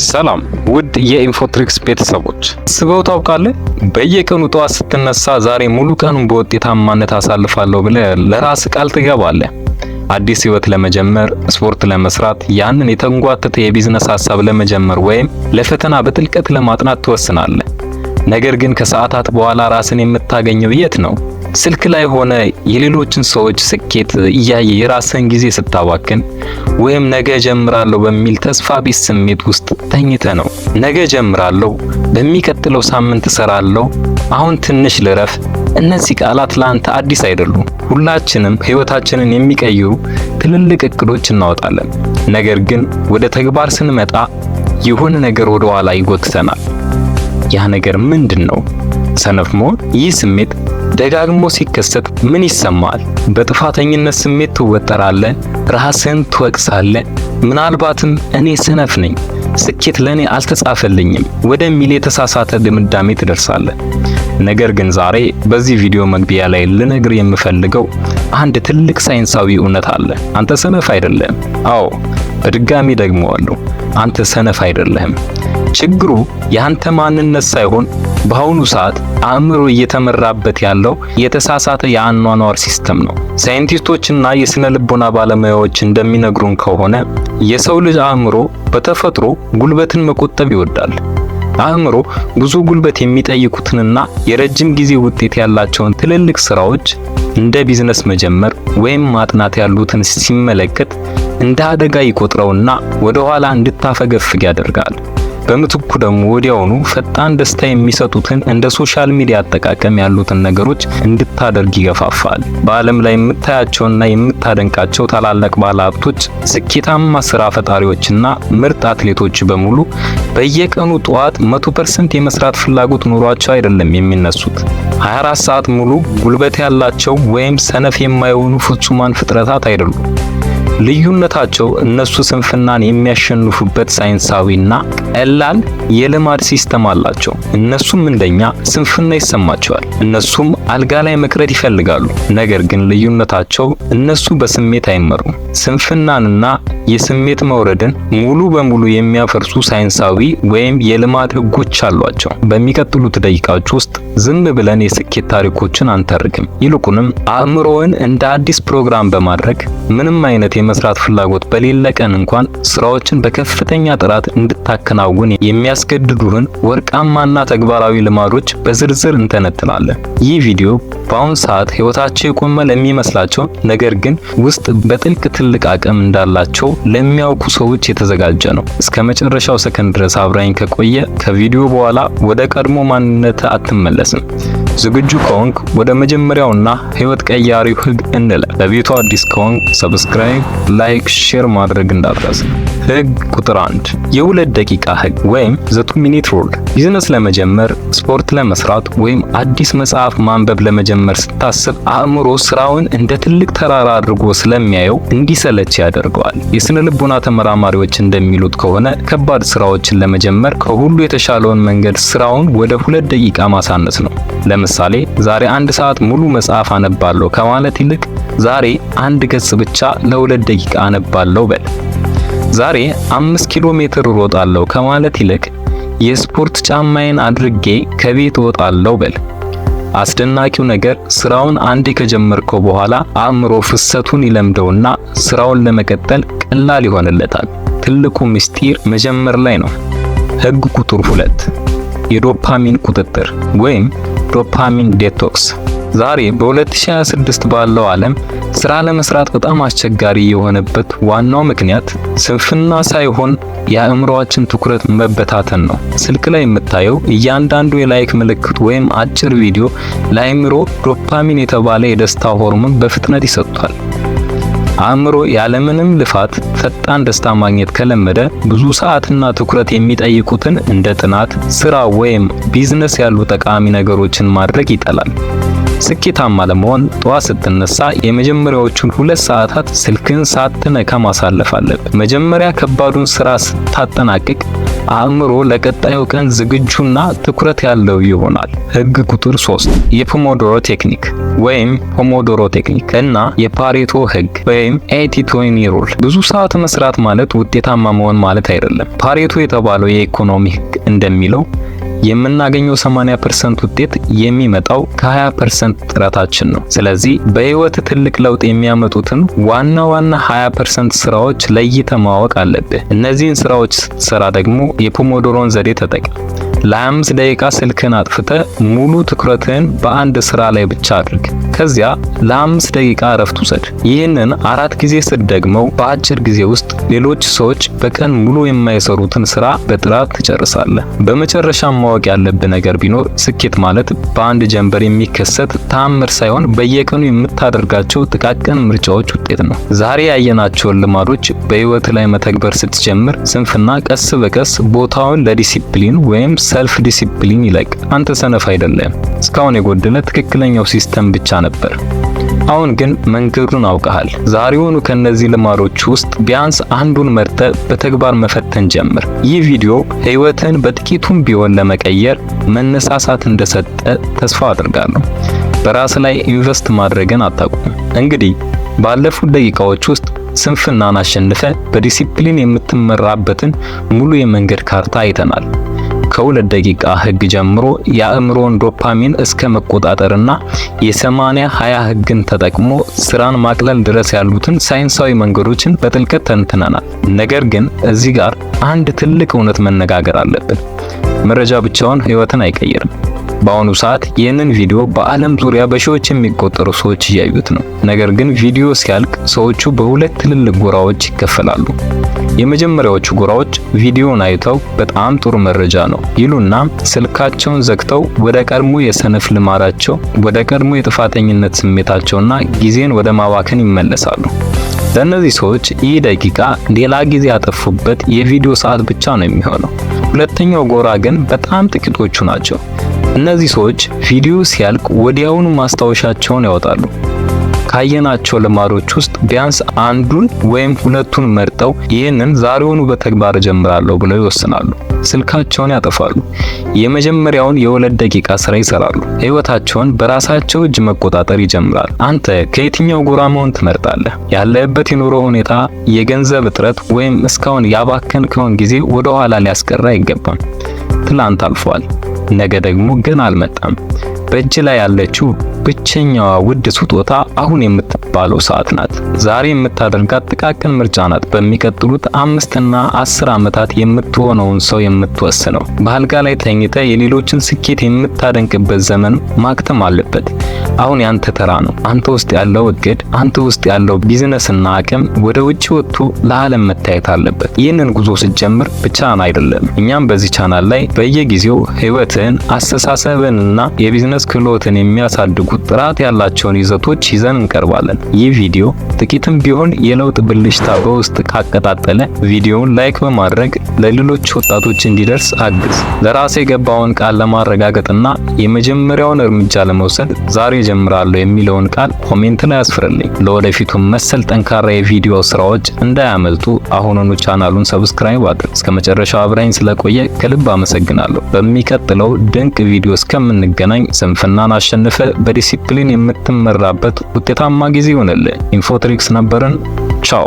ሰላም ውድ የኢንፎትሪክስ ቤተሰቦች፣ ስበው ታውቃለህ? በየቀኑ ጠዋት ስትነሳ ዛሬ ሙሉ ቀኑን በውጤታማነት አሳልፋለሁ ብለህ ለራስ ቃል ትገባለህ። አዲስ ህይወት ለመጀመር፣ ስፖርት ለመስራት፣ ያንን የተንጓተተ የቢዝነስ ሐሳብ ለመጀመር ወይም ለፈተና በጥልቀት ለማጥናት ትወስናለህ። ነገር ግን ከሰዓታት በኋላ ራስን የምታገኘው የት ነው? ስልክ ላይ ሆነ የሌሎችን ሰዎች ስኬት እያየ የራስን ጊዜ ስታባክን፣ ወይም ነገ ጀምራለሁ በሚል ተስፋ ቢስ ስሜት ውስጥ ተኝተህ ነው። ነገ ጀምራለሁ፣ በሚቀጥለው ሳምንት እሰራለሁ፣ አሁን ትንሽ ልረፍ። እነዚህ ቃላት ለአንተ አዲስ አይደሉም። ሁላችንም ህይወታችንን የሚቀይሩ ትልልቅ እቅዶች እናወጣለን። ነገር ግን ወደ ተግባር ስንመጣ የሆነ ነገር ወደ ኋላ ይጎትተናል። ያ ነገር ምንድን ነው? ሰነፍ መሆን። ይህ ስሜት ደጋግሞ ሲከሰት ምን ይሰማል? በጥፋተኝነት ስሜት ትወጠራለህ፣ ራስህን ትወቅሳለህ። ምናልባትም እኔ ሰነፍ ነኝ፣ ስኬት ለኔ አልተጻፈልኝም ወደሚል የተሳሳተ ድምዳሜ ትደርሳለህ። ነገር ግን ዛሬ በዚህ ቪዲዮ መግቢያ ላይ ልነግር የምፈልገው አንድ ትልቅ ሳይንሳዊ እውነት አለ። አንተ ሰነፍ አይደለህም። አዎ፣ በድጋሚ ደግመዋለሁ፣ አንተ ሰነፍ አይደለህም። ችግሩ ያንተ ማንነት ሳይሆን በአሁኑ ሰዓት አእምሮ እየተመራበት ያለው የተሳሳተ የአኗኗር ሲስተም ነው። ሳይንቲስቶችና የስነ ልቦና ባለሙያዎች እንደሚነግሩን ከሆነ የሰው ልጅ አእምሮ በተፈጥሮ ጉልበትን መቆጠብ ይወዳል። አእምሮ ብዙ ጉልበት የሚጠይቁትንና የረጅም ጊዜ ውጤት ያላቸውን ትልልቅ ስራዎች እንደ ቢዝነስ መጀመር ወይም ማጥናት ያሉትን ሲመለከት እንደ አደጋ ይቆጥረውና ወደ ኋላ እንድታፈገፍግ ያደርጋል። በምትኩ ደግሞ ወዲያውኑ ፈጣን ደስታ የሚሰጡትን እንደ ሶሻል ሚዲያ አጠቃቀም ያሉትን ነገሮች እንድታደርግ ይገፋፋል። በዓለም ላይ የምታያቸውና የምታደንቃቸው ታላላቅ ባለሀብቶች፣ ስኬታማ ስራ ፈጣሪዎችና ምርጥ አትሌቶች በሙሉ በየቀኑ ጠዋት 100% የመስራት ፍላጎት ኑሯቸው አይደለም የሚነሱት። 24 ሰዓት ሙሉ ጉልበት ያላቸው ወይም ሰነፍ የማይሆኑ ፍጹማን ፍጥረታት አይደሉም። ልዩነታቸው እነሱ ስንፍናን የሚያሸንፉበት ሳይንሳዊና ቀላል የልማድ ሲስተም አላቸው። እነሱም እንደኛ ስንፍና ይሰማቸዋል። እነሱም አልጋ ላይ መቅረት ይፈልጋሉ። ነገር ግን ልዩነታቸው እነሱ በስሜት አይመሩም። ስንፍናንና የስሜት መውረድን ሙሉ በሙሉ የሚያፈርሱ ሳይንሳዊ ወይም የልማድ ህጎች አሏቸው። በሚቀጥሉት ደቂቃዎች ውስጥ ዝም ብለን የስኬት ታሪኮችን አንተርክም። ይልቁንም አእምሮውን እንደ አዲስ ፕሮግራም በማድረግ ምንም አይነት የመስራት ፍላጎት በሌለ ቀን እንኳን ስራዎችን በከፍተኛ ጥራት እንድታከናውን የሚያስገድዱህን ወርቃማና ተግባራዊ ልማዶች በዝርዝር እንተነትናለን። ይህ ቪዲዮ በአሁን ሰዓት ህይወታቸው የቆመ ለሚመስላቸው ነገር ግን ውስጥ በጥልቅ ትልቅ አቅም እንዳላቸው ለሚያውቁ ሰዎች የተዘጋጀ ነው። እስከ መጨረሻው ሰከንድ ድረስ አብራኝ ከቆየ ከቪዲዮ በኋላ ወደ ቀድሞ ማንነት አትመለስም። ዝግጁ ከሆንክ ወደ መጀመሪያውና ህይወት ቀያሪው ህግ እንለፍ። ለቤቱ አዲስ ከሆንክ ሰብስክራይብ፣ ላይክ፣ ሼር ማድረግ እንዳትረሳ። ህግ ቁጥር 1 የ2 ደቂቃ ህግ ወይም ዘ 2 ሚኒት ሩል። ቢዝነስ ለመጀመር፣ ስፖርት ለመስራት ወይም አዲስ መጽሐፍ ማንበብ ለመጀመር ስታስብ አእምሮ ስራውን እንደ ትልቅ ተራራ አድርጎ ስለሚያየው እንዲሰለች ያደርገዋል። የስነ ልቦና ተመራማሪዎች እንደሚሉት ከሆነ ከባድ ስራዎችን ለመጀመር ከሁሉ የተሻለውን መንገድ ስራውን ወደ 2 ደቂቃ ማሳነስ ነው። ለምሳሌ ዛሬ 1 ሰዓት ሙሉ መጽሐፍ አነባለሁ ከማለት ይልቅ ዛሬ 1 ገጽ ብቻ ለ2 ደቂቃ አነባለሁ በል። ዛሬ 5 ኪሎ ሜትር እሮጣለሁ ከማለት ይልቅ የስፖርት ጫማዬን አድርጌ ከቤት እወጣለሁ በል። አስደናቂው ነገር ስራውን አንዴ ከጀመርከው በኋላ አእምሮ ፍሰቱን ይለምደውና ስራውን ለመቀጠል ቀላል ይሆንለታል። ትልቁ ምስጢር መጀመር ላይ ነው። ህግ ቁጥር 2 የዶፓሚን ቁጥጥር ወይም ዶፓሚን ዴቶክስ። ዛሬ በ2026 ባለው ዓለም ስራ ለመስራት በጣም አስቸጋሪ የሆነበት ዋናው ምክንያት ስንፍና ሳይሆን የአእምሮአችን ትኩረት መበታተን ነው። ስልክ ላይ የምታየው እያንዳንዱ የላይክ ምልክት ወይም አጭር ቪዲዮ ለአእምሮ ዶፓሚን የተባለ የደስታ ሆርሞን በፍጥነት ይሰጡታል። አእምሮ ያለምንም ልፋት ፈጣን ደስታ ማግኘት ከለመደ ብዙ ሰዓትና ትኩረት የሚጠይቁትን እንደ ጥናት፣ ስራ ወይም ቢዝነስ ያሉ ጠቃሚ ነገሮችን ማድረግ ይጠላል። ስኬታማ ለመሆን ጠዋት ስትነሳ የመጀመሪያዎቹን 2 ሰዓታት ስልክን ሳትነካ ማሳለፍ አለብህ። መጀመሪያ ከባዱን ስራ ስታጠናቅቅ አእምሮ ለቀጣዩ ቀን ዝግጁና ትኩረት ያለው ይሆናል። ህግ ቁጥር 3 የፖሞዶሮ ቴክኒክ ወይም ፖሞዶሮ ቴክኒክ እና የፓሬቶ ህግ ወይም 80-20 ሩል። ብዙ ሰዓት መስራት ማለት ውጤታማ መሆን ማለት አይደለም። ፓሬቶ የተባለው የኢኮኖሚ ህግ እንደሚለው የምናገኘው 80% ውጤት የሚመጣው ከ20% ጥረታችን ነው። ስለዚህ በህይወት ትልቅ ለውጥ የሚያመጡትን ዋና 20% ስራዎች ለይተህ ማወቅ አለብህ። እነዚህን ስራዎች ስትሰራ ደግሞ የፖሞዶሮን ዘዴ ተጠቀም። ለ25 ደቂቃ ስልክን አጥፍተህ ሙሉ ትኩረትህን በአንድ ስራ ላይ ብቻ አድርግ። ከዚያ ለ5 ደቂቃ እረፍት ውሰድ። ይህንን 4 ጊዜ ስትደግመው በአጭር ጊዜ ውስጥ ሌሎች ሰዎች በቀን ሙሉ የማይሰሩትን ስራ በጥራት ትጨርሳለህ። በመጨረሻም ማወቅ ያለብህ ነገር ቢኖር ስኬት ማለት በአንድ ጀንበር የሚከሰት ተአምር ሳይሆን በየቀኑ የምታደርጋቸው ጥቃቅን ምርጫዎች ውጤት ነው። ዛሬ ያየናቸውን ልማዶች በህይወት ላይ መተግበር ስትጀምር ስንፍና ቀስ በቀስ ቦታውን ለዲሲፕሊን ወይም ሰልፍ ዲሲፕሊን ይለቅ። አንተ ሰነፍ አይደለም። እስካሁን የጎደለ ትክክለኛው ሲስተም ብቻ ነበር። አሁን ግን መንገዱን አውቀሃል። ዛሬውኑ ከነዚህ ልማዶች ውስጥ ቢያንስ አንዱን መርጠህ በተግባር መፈተን ጀምር። ይህ ቪዲዮ ህይወትን በጥቂቱም ቢሆን ለመቀየር መነሳሳት እንደሰጠ ተስፋ አድርጋለሁ። በራስ ላይ ኢንቨስት ማድረግን አታቁም። እንግዲህ ባለፉት ደቂቃዎች ውስጥ ስንፍናን አሸንፈ በዲሲፕሊን የምትመራበትን ሙሉ የመንገድ ካርታ አይተናል። ከ2 ደቂቃ ህግ ጀምሮ የአእምሮን ዶፓሚን እስከ መቆጣጠርና የ80-20 ህግን ተጠቅሞ ስራን ማቅለል ድረስ ያሉትን ሳይንሳዊ መንገዶችን በጥልቀት ተንትነናል። ነገር ግን እዚህ ጋር አንድ ትልቅ እውነት መነጋገር አለብን። መረጃ ብቻውን ህይወትን አይቀይርም። በአሁኑ ሰዓት ይህንን ቪዲዮ በዓለም ዙሪያ በሺዎች የሚቆጠሩ ሰዎች እያዩት ነው። ነገር ግን ቪዲዮ ሲያልቅ ሰዎቹ በሁለት ትልልቅ ጎራዎች ይከፈላሉ። የመጀመሪያዎቹ ጎራዎች ቪዲዮን አይተው በጣም ጥሩ መረጃ ነው ይሉና ስልካቸውን ዘግተው ወደ ቀድሞ የሰነፍ ልማዳቸው፣ ወደ ቀድሞ የጥፋተኝነት ስሜታቸውና ጊዜን ወደ ማባከን ይመለሳሉ። ለእነዚህ ሰዎች ይህ ደቂቃ ሌላ ጊዜ ያጠፉበት የቪዲዮ ሰዓት ብቻ ነው የሚሆነው። ሁለተኛው ጎራ ግን በጣም ጥቂቶቹ ናቸው። እነዚህ ሰዎች ቪዲዮ ሲያልቅ ወዲያውኑ ማስታወሻቸውን ያወጣሉ። ካየናቸው ልማዶች ውስጥ ቢያንስ አንዱን ወይም ሁለቱን መርጠው ይህንን ዛሬውኑ በተግባር ጀምራለሁ ብለው ይወስናሉ። ስልካቸውን ያጠፋሉ። የመጀመሪያውን የ2 ደቂቃ ስራ ይሰራሉ። ህይወታቸውን በራሳቸው እጅ መቆጣጠር ይጀምራሉ። አንተ ከየትኛው ጎራ መሆን ትመርጣለህ? ያለህበት የኑሮ ሁኔታ፣ የገንዘብ እጥረት ወይም እስካሁን ያባከንከውን ጊዜ ወደ ኋላ ሊያስቀራ አይገባም። ትላንት አልፏል፣ ነገ ደግሞ ገና አልመጣም። በእጅ ላይ ያለችው ብቸኛዋ ውድ ስጦታ አሁን የምትባለው ሰዓት ናት። ዛሬ የምታደርጋት ጥቃቅን ምርጫ ናት በሚቀጥሉት 5 እና 10 ዓመታት የምትሆነውን ሰው የምትወስነው። በአልጋ ላይ ተኝተህ የሌሎችን ስኬት የምታደንቅበት ዘመን ማክተም አለበት። አሁን ያንተ ተራ ነው። አንተ ውስጥ ያለው እቅድ፣ አንተ ውስጥ ያለው ቢዝነስና አቅም ወደ ውጪ ወጥቶ ለዓለም መታየት አለበት። ይህንን ጉዞ ስትጀምር ብቻህን አይደለም። እኛም በዚህ ቻናል ላይ በየጊዜው ህይወትን፣ አስተሳሰብንና የቢዝነስ ክህሎትን የሚያሳድጉ ጥራት ያላቸውን ይዘቶች ይዘን እንቀርባለን። ይህ ቪዲዮ ጥቂትም ቢሆን የለውጥ ብልሽታ በውስጥ ካቀጣጠለ ቪዲዮውን ላይክ በማድረግ ለሌሎች ወጣቶች እንዲደርስ አግዝ። ለራሴ የገባውን ቃል ለማረጋገጥና የመጀመሪያውን እርምጃ ለመውሰድ ዛሬ ጀምራለሁ የሚለውን ቃል ኮሜንት ላይ አስፍርልኝ። ለወደፊቱ መሰል ጠንካራ የቪዲዮ ስራዎች እንዳያመልጡ አሁኑኑ ቻናሉን ሰብስክራይብ አድርግ። እስከመጨረሻው አብራኝ ስለቆየ ከልብ አመሰግናለሁ። በሚቀጥለው ድንቅ ቪዲዮ እስከምንገናኝ ስንፍናን አሸንፈ በዲሲፕሊን የምትመራበት ውጤታማ ጊዜ ይሆንልህ። ኢንፎትሪክስ ነበርን። ቻው።